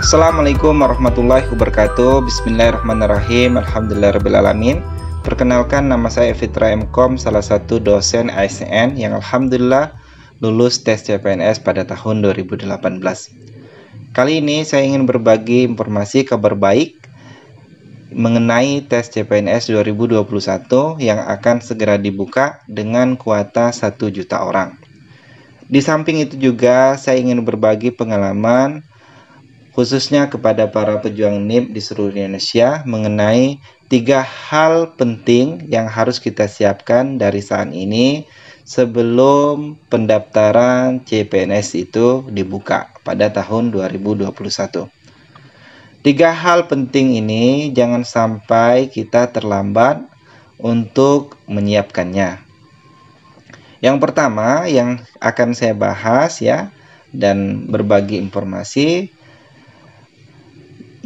Assalamualaikum warahmatullahi wabarakatuh. Bismillahirrahmanirrahim. Alhamdulillahirrahmanirrahim. Perkenalkan, nama saya Fitra Mkom, salah satu dosen ASN yang alhamdulillah lulus tes CPNS pada tahun 2018. Kali ini saya ingin berbagi informasi kabar baik mengenai tes CPNS 2021 yang akan segera dibuka dengan kuota 1 juta orang. Di samping itu juga saya ingin berbagi pengalaman khususnya kepada para pejuang NIP di seluruh Indonesia mengenai 3 hal penting yang harus kita siapkan dari saat ini sebelum pendaftaran CPNS itu dibuka pada tahun 2021. 3 hal penting ini jangan sampai kita terlambat untuk menyiapkannya. Yang pertama yang akan saya bahas ya dan berbagi informasi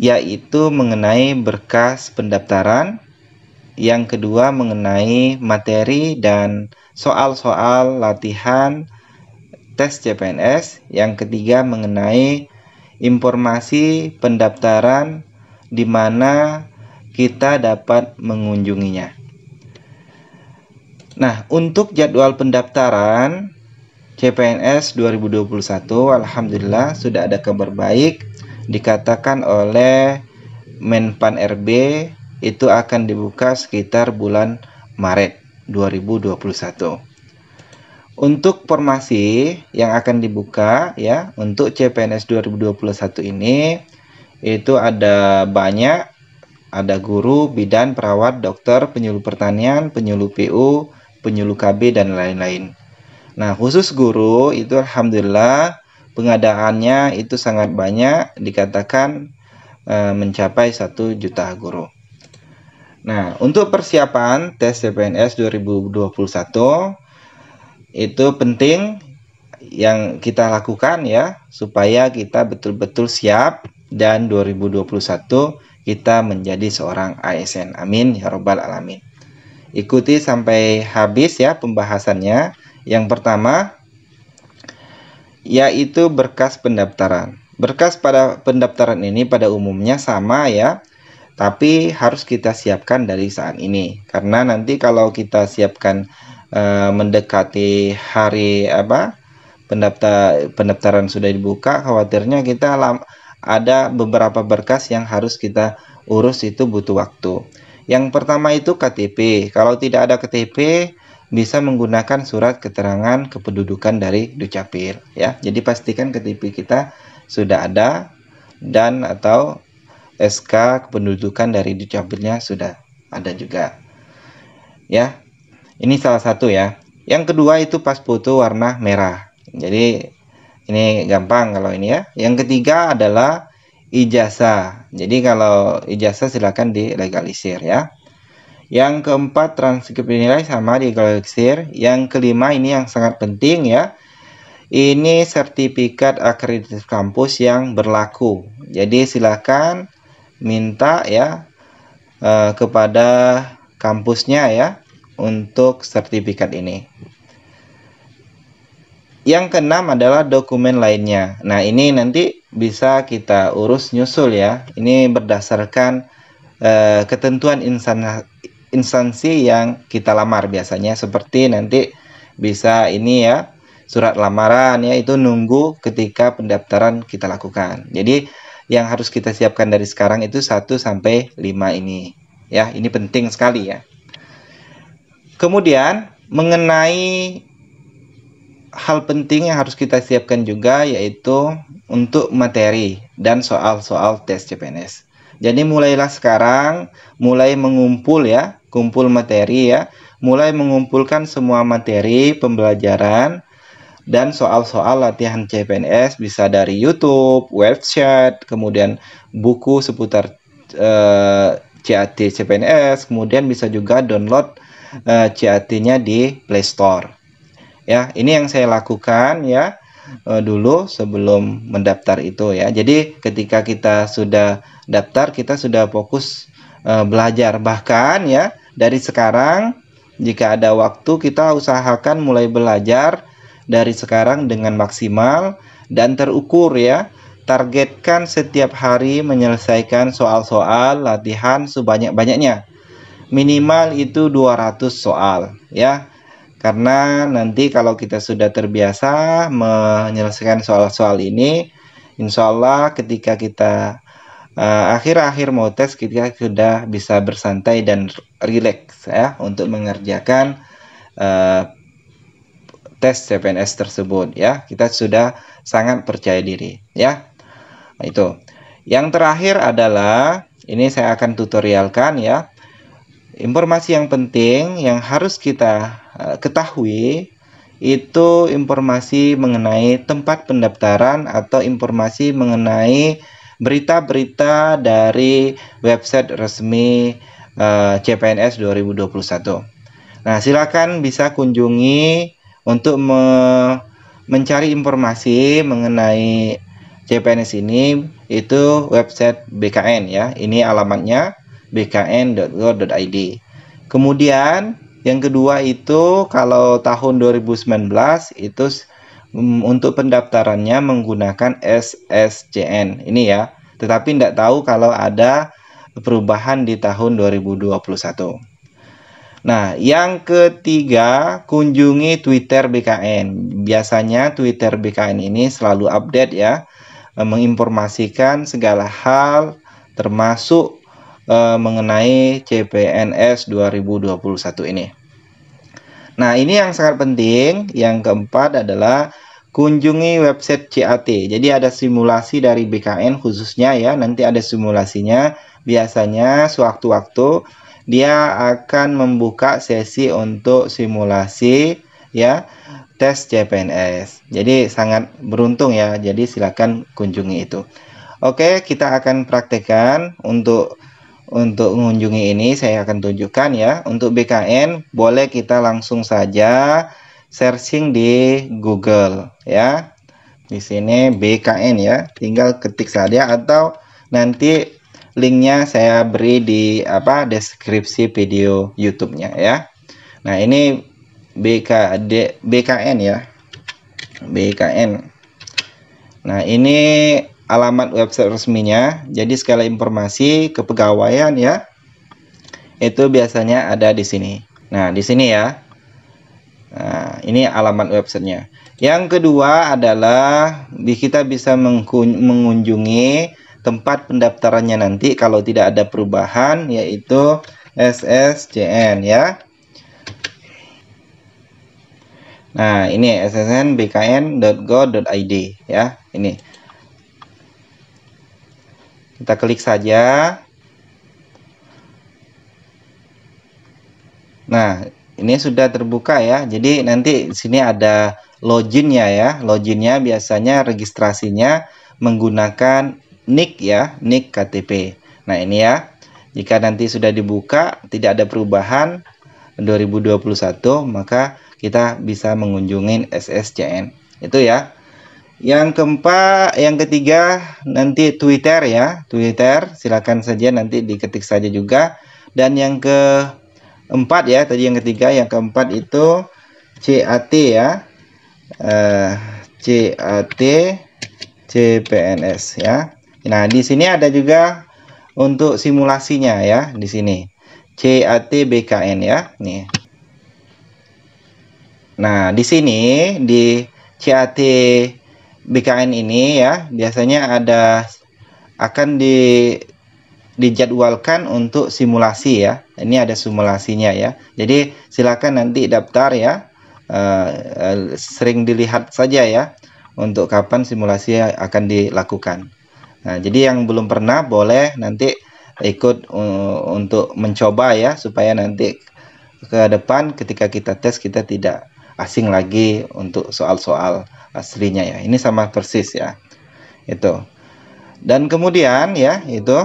yaitu mengenai berkas pendaftaran, yang kedua mengenai materi dan soal-soal latihan tes CPNS, yang ketiga mengenai informasi pendaftaran di mana kita dapat mengunjunginya. Nah, untuk jadwal pendaftaran CPNS 2021, alhamdulillah sudah ada kabar baik. Dikatakan oleh Menpan RB itu akan dibuka sekitar bulan Maret 2021. Untuk formasi yang akan dibuka ya untuk CPNS 2021 ini itu ada banyak, ada guru, bidan, perawat, dokter, penyuluh pertanian, penyuluh PU, penyuluh KB dan lain-lain. Nah, khusus guru itu alhamdulillah pengadaannya itu sangat banyak, dikatakan mencapai 1 juta guru. Nah, untuk persiapan tes CPNS 2021 itu penting yang kita lakukan ya, supaya kita betul-betul siap dan 2021 kita menjadi seorang ASN. Amin ya robbal alamin. Ikuti sampai habis ya pembahasannya. Yang pertama yaitu berkas pendaftaran. Berkas pada pendaftaran ini pada umumnya sama ya, tapi harus kita siapkan dari saat ini, karena nanti kalau kita siapkan mendekati hari pendaftaran sudah dibuka, khawatirnya kita ada beberapa berkas yang harus kita urus, itu butuh waktu. Yang pertama itu KTP. Kalau tidak ada KTP, bisa menggunakan surat keterangan kependudukan dari Dukcapil ya. Jadi pastikan KTP kita sudah ada dan atau SK kependudukan dari Dukcapilnya sudah ada juga. Ya. Ini salah satu ya. Yang kedua itu pas foto warna merah. Jadi ini gampang kalau ini ya. Yang ketiga adalah ijazah. Jadi kalau ijazah silakan dilegalisir ya. Yang keempat, transkrip nilai sama dilegalisir. Yang kelima, ini yang sangat penting ya. Ini sertifikat akreditasi kampus yang berlaku. Jadi silakan minta ya kepada kampusnya ya untuk sertifikat ini. Yang keenam adalah dokumen lainnya. Nah, ini nanti bisa kita urus nyusul ya. Ini berdasarkan ketentuan instansi yang kita lamar biasanya, seperti nanti bisa ini ya surat lamaran ya, itu nunggu ketika pendaftaran kita lakukan. Jadi yang harus kita siapkan dari sekarang itu 1 sampai 5 ini ya, ini penting sekali ya. Kemudian mengenai hal penting yang harus kita siapkan juga yaitu untuk materi dan soal-soal tes CPNS. Jadi mulailah sekarang, mulai mengumpul ya, kumpul materi ya, mulai mengumpulkan semua materi pembelajaran dan soal-soal latihan CPNS, bisa dari YouTube, website, kemudian buku seputar CAT CPNS, kemudian bisa juga download CAT-nya di Play Store. Ya, ini yang saya lakukan ya dulu sebelum mendaftar itu ya. Jadi ketika kita sudah daftar, kita sudah fokus belajar. Bahkan ya dari sekarang jika ada waktu, kita usahakan mulai belajar dari sekarang dengan maksimal dan terukur ya. targetkan setiap hari menyelesaikan soal-soal latihan sebanyak-banyaknya. Minimal itu 200 soal ya. Karena nanti kalau kita sudah terbiasa menyelesaikan soal-soal ini, insya Allah ketika kita akhir-akhir mau tes, kita sudah bisa bersantai dan rileks ya untuk mengerjakan tes CPNS tersebut ya. Kita sudah sangat percaya diri ya. Nah, itu. Yang terakhir adalah ini saya akan tutorialkan ya. Informasi yang penting yang harus kita ketahui itu informasi mengenai tempat pendaftaran atau informasi mengenai berita-berita dari website resmi CPNS 2021. Nah, silakan bisa kunjungi untuk mencari informasi mengenai CPNS ini, itu website BKN ya. Ini alamatnya bkn.go.id. Kemudian yang kedua itu kalau tahun 2019 itu untuk pendaftarannya menggunakan SSCN ini ya. Tetapi tidak tahu kalau ada perubahan di tahun 2021. Nah, yang ketiga, kunjungi Twitter BKN. Biasanya Twitter BKN ini selalu update ya, menginformasikan segala hal termasuk mengenai CPNS 2021 ini. Nah, ini yang sangat penting. Yang keempat adalah kunjungi website CAT. Jadi ada simulasi dari BKN khususnya ya, nanti ada simulasinya. Biasanya sewaktu-waktu dia akan membuka sesi untuk simulasi ya, tes CPNS. Jadi sangat beruntung ya. Jadi silakan kunjungi itu. Oke, kita akan praktekkan untuk mengunjungi ini. Saya akan tunjukkan ya. Untuk BKN boleh kita langsung saja searching di Google ya. Di sini BKN ya, tinggal ketik saja atau nanti linknya saya beri di deskripsi video YouTube-nya ya. Nah, ini BKN ya, BKN. Nah, ini alamat website resminya. Jadi segala informasi kepegawaian ya, itu biasanya ada di sini. Nah, di sini ya. Nah, ini alamat websitenya. Yang kedua adalah kita bisa mengunjungi tempat pendaftarannya nanti kalau tidak ada perubahan, yaitu SSCN ya. Nah, ini ssnbkn.go.id ya. Ini kita klik saja. Nah, ini sudah terbuka ya. Jadi nanti di sini ada loginnya ya. Loginnya biasanya registrasinya menggunakan NIK ya, NIK KTP. Nah, ini ya. Jika nanti sudah dibuka tidak ada perubahan 2021, maka kita bisa mengunjungi SSCN. Itu ya. Yang keempat, yang ketiga nanti Twitter ya. Twitter silakan saja nanti diketik saja juga. Dan yang keempat ya, tadi yang ketiga, yang keempat itu CAT ya. CAT CPNS ya. Nah, di sini ada juga untuk simulasinya ya, di sini. CAT BKN ya, nih. Nah, di sini di CAT BKN ini ya, biasanya akan dijadwalkan untuk simulasi ya. Ini ada simulasinya ya. Jadi silakan nanti daftar ya. Sering dilihat saja ya untuk kapan simulasi akan dilakukan. Nah, jadi yang belum pernah boleh nanti ikut untuk mencoba ya, supaya nanti ke depan ketika kita tes kita tidak asing lagi untuk soal-soal aslinya ya. Ini sama persis ya. Itu. Dan kemudian ya, itu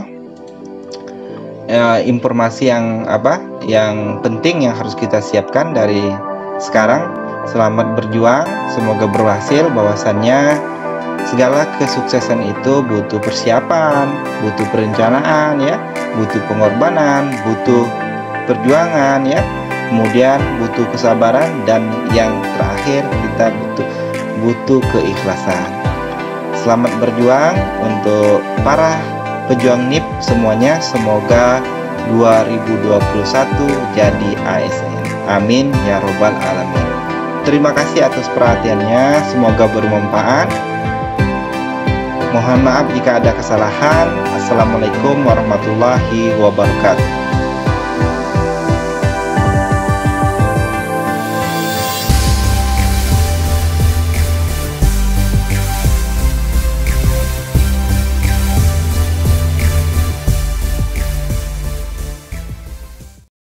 informasi yang penting yang harus kita siapkan dari sekarang. Selamat berjuang, semoga berhasil. Bahwasannya segala kesuksesan itu butuh persiapan, butuh perencanaan ya, butuh pengorbanan, butuh perjuangan ya, kemudian butuh kesabaran, dan yang terakhir kita butuh keikhlasan. Selamat berjuang untuk para pejuang NIP semuanya. Semoga 2021 jadi ASN. Amin ya robbal alamin. Terima kasih atas perhatiannya, semoga bermanfaat. Mohon maaf jika ada kesalahan. Assalamualaikum warahmatullahi wabarakatuh.